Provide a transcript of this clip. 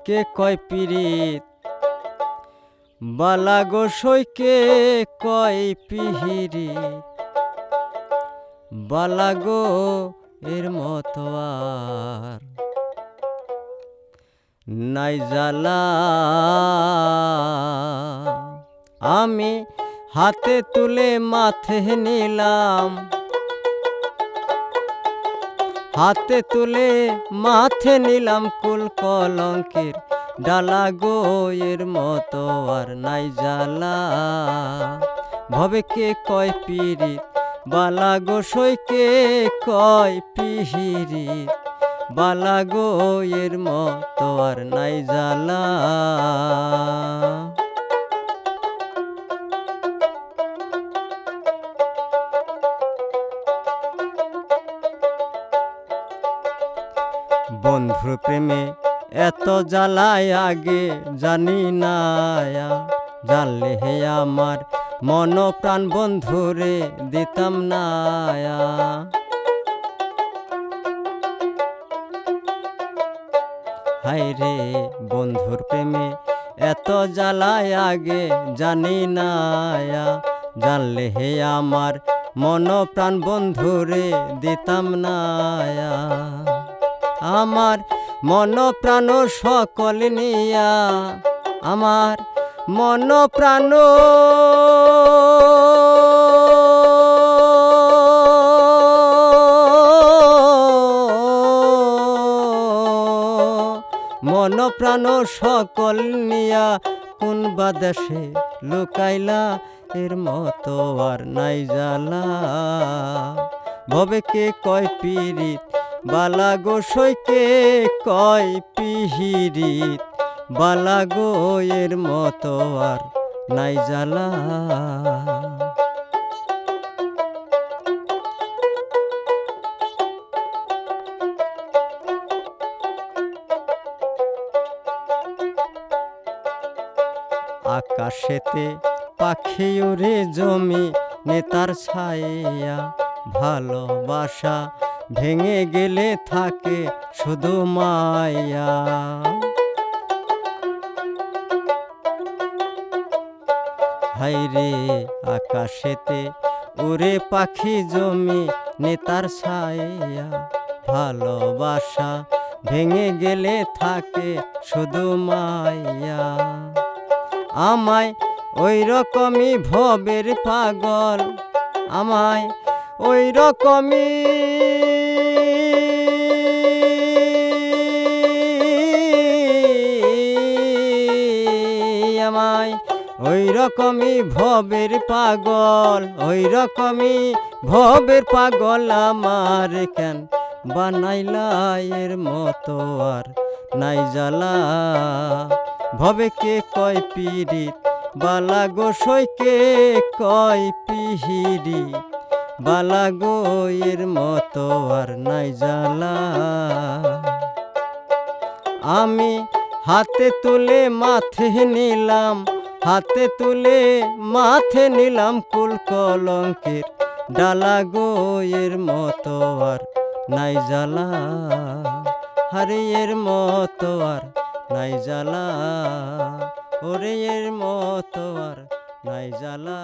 কে কয় পীড়িত বালা গোসই কে কয় পিহিরিত বালা গো এর মতো আর নাই জ্বালা। আমি হাতে তুলে মাথে নিলাম, হাতে তুলে মাথে নিলাম কুল কলঙ্কের ডালা গো এর মতো আর নাই জ্বালা। ভবে কে কয় পীড়িত বালা গোসই কে কয় পিহিরিত বালা গো এর মতো আর নাই জ্বালা। বন্ধুর প্রেমে এত জ্বালায় আগে জানি না, জানলে হে আমার মন প্রাণ বন্ধুরে দিতাম না। হায় রে বন্ধুর প্রেমে এত জ্বালায় আগে জানি না, জানলে হে আমার মন প্রাণ বন্ধুরে দিতাম না। আমার মন প্রাণ সকল নিয়া, আমার মন প্রাণ মন প্রাণ সকল নিয়া কোন বাদেশে লুকাইলা এর মতো আর নাই জ্বালা। ভবে কে কয় পীড়িত বালা গোসই কে কয় পিহিরিত বালা গো এর মতো আর নাই জ্বালা। আকাশেতে পাখি উড়ে জমি নেতার ছায়া, ভালোবাসা ভেঙে গেলে থাকে শুধু মায়া। হায়রে আকাশেতে উড়ে পাখি জমি নেতার ছায়া, ভালোবাসা ভেঙে গেলে থাকে শুধু মায়া। আমায় ওই রকমই ভবের পাগল, আমায় ওই রকমই আমায় ওই রকমই ভবের পাগল, ওই রকমই ভবের পাগল আমার কেন বানাইলা এর মতো আর নাই জ্বালা। ভবে কে কয় পীড়িত বালা গোসই কে কয় পিহিরিত বালা গো এর মতো আর নাই জ্বালা। আমি হাতে তুলে মাথে নিলাম, হাতে তুলে মাথে নিলাম কুল কলঙ্কের ডালা গো এর মতো আর নাই জ্বালা। হারে এর মতো আর নাই জ্বালা, ওরে এর মতো আর নাই জ্বালা।